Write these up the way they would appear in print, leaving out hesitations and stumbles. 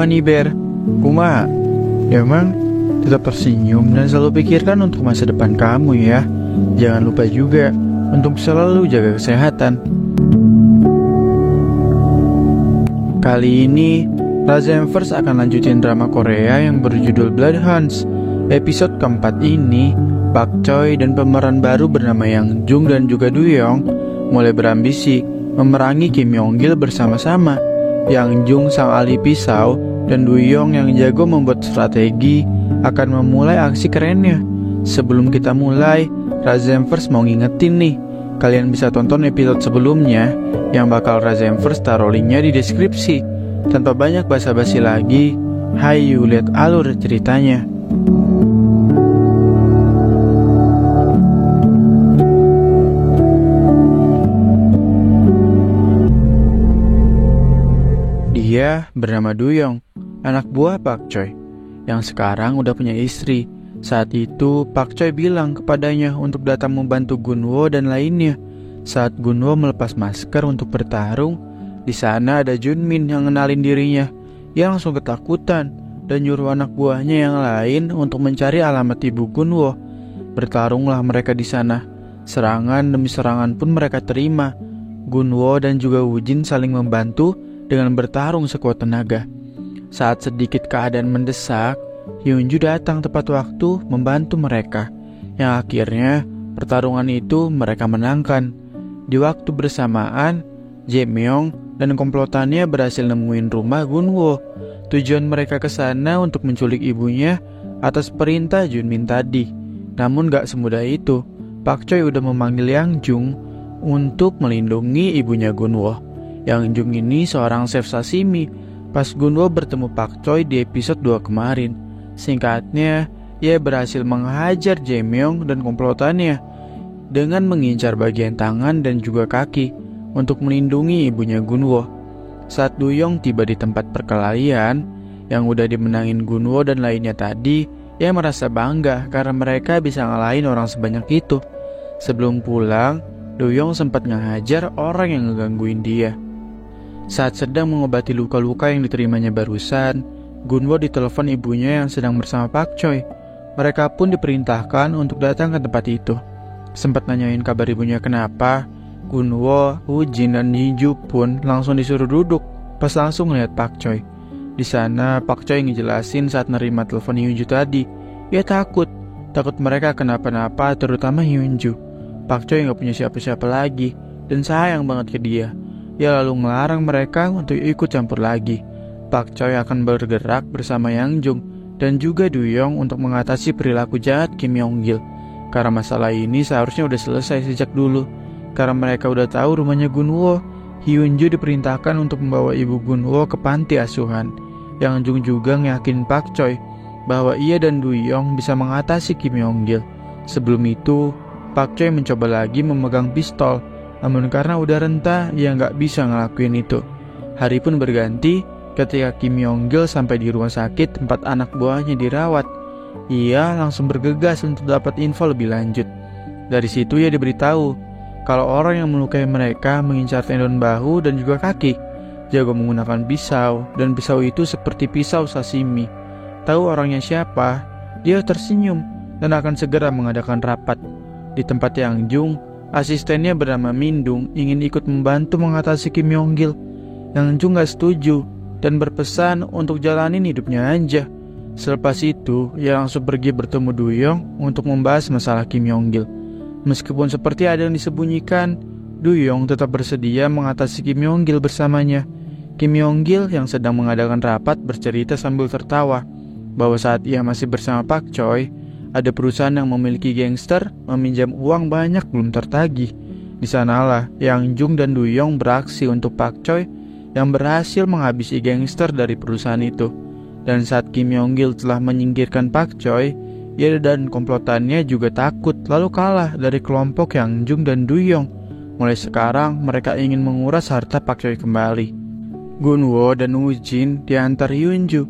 nih Ber? Kumaha? Emang tetap tersenyum dan selalu pikirkan untuk masa depan kamu ya. Jangan lupa juga untuk selalu jaga kesehatan. Kali ini Razemverse akan lanjutin drama Korea yang berjudul Bloodhounds. Episode keempat ini, Pak Choi dan pemeran baru bernama Yang Jung dan juga Do Young mulai berambisi memerangi Kim Yong Gil bersama-sama. Yang Jung sang ahli pisau dan Do Young yang jago membuat strategi akan memulai aksi kerennya. Sebelum kita mulai, Razemverse mau ngingetin nih, kalian bisa tonton episode sebelumnya yang bakal Razemverse taruh linknya di deskripsi. Tanpa banyak basa-basi lagi, hayu lihat alur ceritanya. Dia bernama Do Young, anak buah Pak Choi, yang sekarang udah punya istri. Saat itu Pak Choi bilang kepadanya untuk datang membantu Gunwo dan lainnya. Saat Gunwo melepas masker untuk bertarung, di sana ada Junmin yang ngenalin dirinya. Ia langsung ketakutan dan nyuruh anak buahnya yang lain untuk mencari alamat ibu Gunwo. Bertarunglah mereka di sana. Serangan demi serangan pun mereka terima. Gunwo dan juga Woo-jin saling membantu dengan bertarung sekuat tenaga. Saat sedikit keadaan mendesak, Hyunju datang tepat waktu membantu mereka, yang akhirnya pertarungan itu mereka menangkan. Di waktu bersamaan, Jae-myung dan komplotannya berhasil nemuin rumah Gunwo. Tujuan mereka ke sana untuk menculik ibunya atas perintah Junmin tadi. Namun gak semudah itu. Pak Choi udah memanggil Yang Jung untuk melindungi ibunya Gunwo. Yang Jung ini seorang chef sashimi. Pas Gunwo bertemu Pak Choi di episode 2 kemarin, singkatnya, ia berhasil menghajar Jae-myung dan komplotannya dengan mengincar bagian tangan dan juga kaki untuk melindungi ibunya Gunwo. Saat Do Young tiba di tempat perkelahian yang udah dimenangin Gunwo dan lainnya tadi, ia merasa bangga karena mereka bisa ngalahin orang sebanyak itu. Sebelum pulang, Do Young sempat ngehajar orang yang ngegangguin dia. Saat sedang mengobati luka-luka yang diterimanya barusan, Gunwo ditelepon ibunya yang sedang bersama Pak Choi. Mereka pun diperintahkan untuk datang ke tempat itu. Sempat nanyain kabar ibunya kenapa, Gunwo, Woo-jin, dan Hee-ju pun langsung disuruh duduk pas langsung ngeliat Pak Choi. Di sana Pak Choi ngejelasin saat nerima telepon Hyunju tadi, ia takut mereka kenapa-napa, terutama Hyunju. Pak Choi gak punya siapa-siapa lagi dan sayang banget ke dia. Ia lalu melarang mereka untuk ikut campur lagi. Pak Choi akan bergerak bersama Yang Jung dan juga Do Young untuk mengatasi perilaku jahat Kim Yong Gil. Karena masalah ini seharusnya udah selesai sejak dulu. Karena mereka udah tahu rumahnya Gunwo, Hyunju diperintahkan untuk membawa ibu Gunwo ke panti asuhan. Yang Jung juga ngeyakinin Pak Choi bahwa ia dan Do Young bisa mengatasi Kim Yong Gil. Sebelum itu, Pak Choi mencoba lagi memegang pistol. Namun karena udah rentah, ia nggak bisa ngelakuin itu. Hari pun berganti ketika Kim Yong Gil sampai di rumah sakit tempat anak buahnya dirawat. Ia langsung bergegas untuk dapat info lebih lanjut. Dari situ ia diberitahu kalau orang yang melukai mereka mengincar tendon bahu dan juga kaki. Jago menggunakan pisau, dan pisau itu seperti pisau sashimi. Tahu orangnya siapa? Dia tersenyum dan akan segera mengadakan rapat. Di tempat Yang Jung, asistennya bernama Mindung ingin ikut membantu mengatasi Kim Yong Gil. Yang Jung gak setuju dan berpesan untuk jalanin hidupnya aja. Selepas itu, ia langsung pergi bertemu Do Young untuk membahas masalah Kim Yong Gil. Meskipun seperti ada yang disembunyikan, Do Young tetap bersedia mengatasi Kim Yong Gil bersamanya. Kim Yong Gil yang sedang mengadakan rapat bercerita sambil tertawa bahwa saat ia masih bersama Pak Choi, ada perusahaan yang memiliki gangster meminjam uang banyak belum tertagih. Di sanalah Yang Jung dan Do Young beraksi untuk Pak Choi yang berhasil menghabisi gangster dari perusahaan itu. Dan saat Kim Yong Gil telah menyingkirkan Pak Choi, ia dan komplotannya juga takut lalu kalah dari kelompok Yang Jung dan Do Young. Mulai sekarang mereka ingin menguras harta Pak Choi kembali. Gunwo dan Woo-jin diantar Hyunju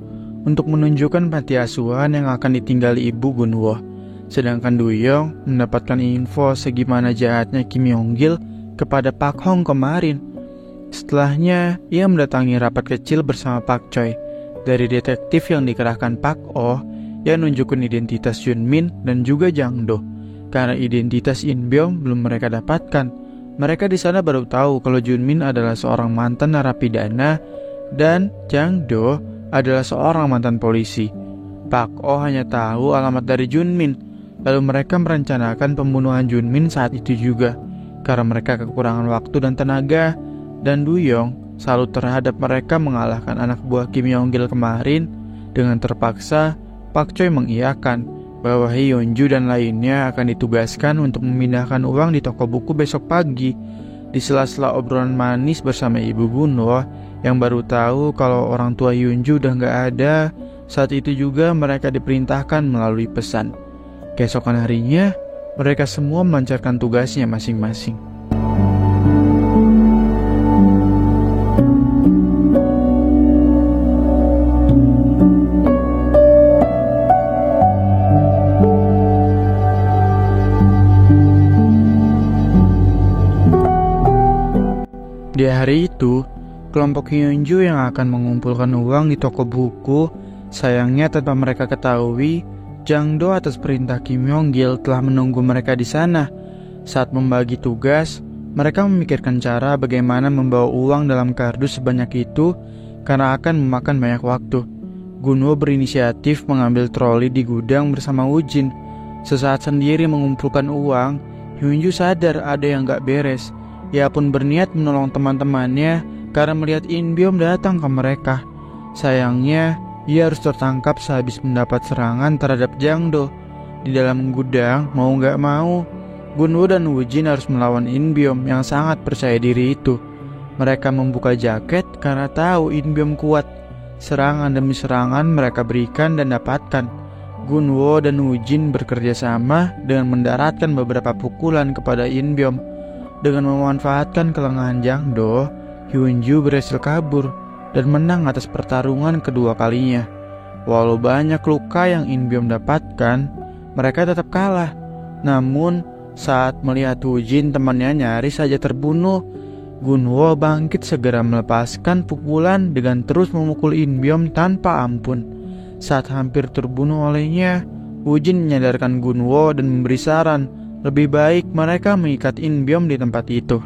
untuk menunjukkan panti asuhan yang akan ditinggali ibu Gunwo. Sedangkan Do Young mendapatkan info segimana jahatnya Kim Yong Gil kepada Pak Hong kemarin. Setelahnya, ia mendatangi rapat kecil bersama Pak Choi dari detektif yang dikerahkan Pak Oh yang nunjukin identitas Junmin dan juga Jang Do. Karena identitas In Byom belum mereka dapatkan. Mereka di sana baru tahu kalau Junmin adalah seorang mantan narapidana dan Jang Do adalah seorang mantan polisi. Pak Oh hanya tahu alamat dari Junmin. Lalu mereka merencanakan pembunuhan Junmin saat itu juga. Karena mereka kekurangan waktu dan tenaga, dan Duyong salut terhadap mereka mengalahkan anak buah Kim Yong-gil kemarin. Dengan terpaksa, Pak Choi mengiyakan bahwa Hyunju dan lainnya akan ditugaskan untuk memindahkan uang di toko buku besok pagi. Di sela-sela obrolan manis bersama Ibu Gunwo yang baru tahu kalau orang tua Hyunju udah gak ada, saat itu juga mereka diperintahkan melalui pesan. Keesokan harinya, mereka semua melancarkan tugasnya masing-masing. Di hari itu, kelompok Hyunju yang akan mengumpulkan uang di toko buku, sayangnya tanpa mereka ketahui, Jang Do atas perintah Kim Yong-gil telah menunggu mereka di sana. Saat membagi tugas, mereka memikirkan cara bagaimana membawa uang dalam kardus sebanyak itu karena akan memakan banyak waktu. Gunwo berinisiatif mengambil troli di gudang bersama Woo-jin. Sesaat sendiri mengumpulkan uang, Hyunju sadar ada yang gak beres. Ia pun berniat menolong teman-temannya karena melihat In Byom datang ke mereka. Sayangnya, ia harus tertangkap sehabis mendapat serangan terhadap Jang Do. Di dalam gudang, mau gak mau, Gunwo dan Woo-jin harus melawan In Byom yang sangat percaya diri itu. Mereka membuka jaket karena tahu In Byom kuat. Serangan demi serangan mereka berikan dan dapatkan. Gunwo dan Woo-jin bekerja sama dengan mendaratkan beberapa pukulan kepada In Byom. Dengan memanfaatkan kelengahan Jang Do, Hyunju berhasil kabur dan menang atas pertarungan kedua kalinya. Walau banyak luka yang In Byom dapatkan, mereka tetap kalah. Namun, saat melihat Woo-jin temannya nyaris saja terbunuh, Gunwo bangkit segera melepaskan pukulan dengan terus memukul In Byom tanpa ampun. Saat hampir terbunuh olehnya, Woo-jin menyadarkan Gunwo dan memberi saran, lebih baik mereka mengikat In Byom di tempat itu.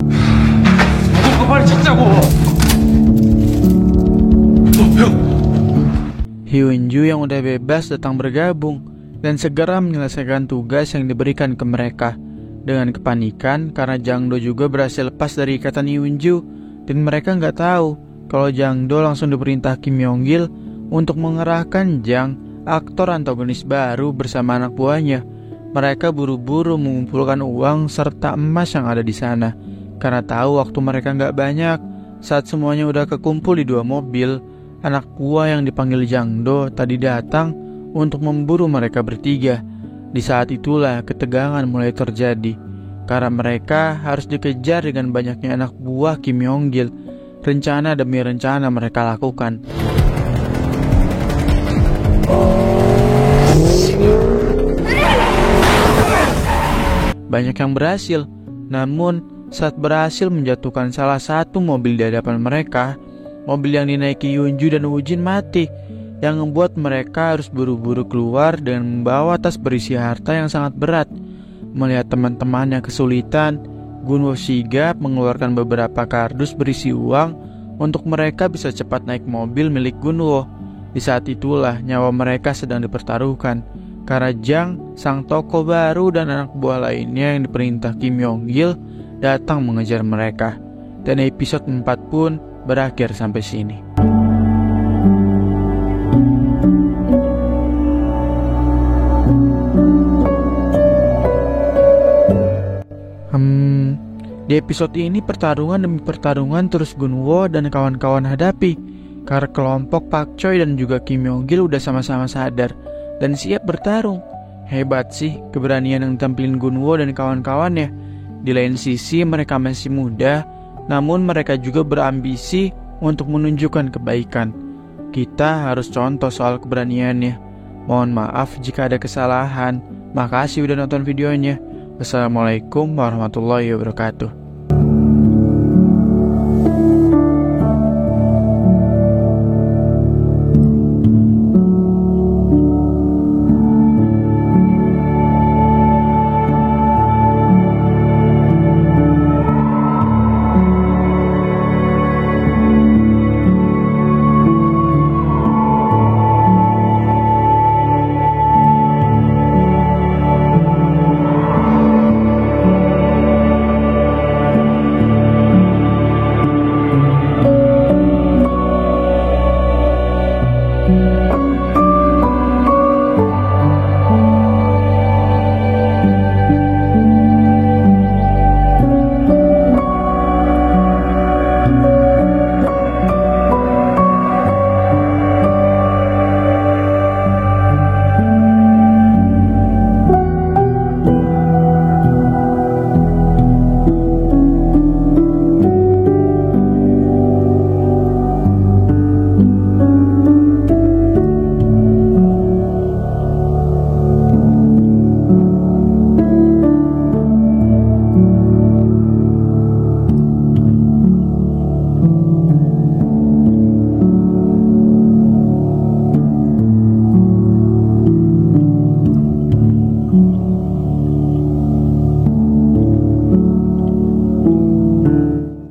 Hyunju yang udah bebas datang bergabung dan segera menyelesaikan tugas yang diberikan ke mereka. Dengan kepanikan karena Jang Do juga berhasil lepas dari ikatan Hyunju, dan mereka nggak tahu kalau Jang Do langsung diperintah Kim Yong-gil untuk mengerahkan Jang, aktor antagonis baru bersama anak buahnya. Mereka buru-buru mengumpulkan uang serta emas yang ada di sana. Karena tahu waktu mereka nggak banyak, saat semuanya udah kekumpul di 2 mobil, anak buah yang dipanggil Jang Do tadi datang untuk memburu mereka bertiga. Di saat itulah ketegangan mulai terjadi, karena mereka harus dikejar dengan banyaknya anak buah Kim Yong-gil. Rencana demi rencana mereka lakukan. Banyak yang berhasil, namun saat berhasil menjatuhkan salah satu mobil di hadapan mereka, mobil yang dinaiki Hyunju dan Woo-jin mati, yang membuat mereka harus buru-buru keluar dengan membawa tas berisi harta yang sangat berat. Melihat teman-temannya kesulitan, Gunwo sigap mengeluarkan beberapa kardus berisi uang untuk mereka bisa cepat naik mobil milik Gunwo. Di saat itulah nyawa mereka sedang dipertaruhkan. Karena Jang, sang tokoh baru dan anak buah lainnya yang diperintah Kim Yong-gil datang mengejar mereka. Dan episode 4 pun berakhir sampai sini. Di episode ini pertarungan demi pertarungan terus Gunwo dan kawan-kawan hadapi. Karena kelompok Pak Choi dan juga Kim Yong-gil udah sama-sama sadar dan siap bertarung. Hebat sih keberanian yang ditampilin Gunwo dan kawan-kawannya. Di lain sisi mereka masih muda, namun mereka juga berambisi untuk menunjukkan kebaikan. Kita harus contoh soal keberaniannya. Mohon maaf jika ada kesalahan. Makasih udah nonton videonya. Wassalamualaikum warahmatullahi wabarakatuh.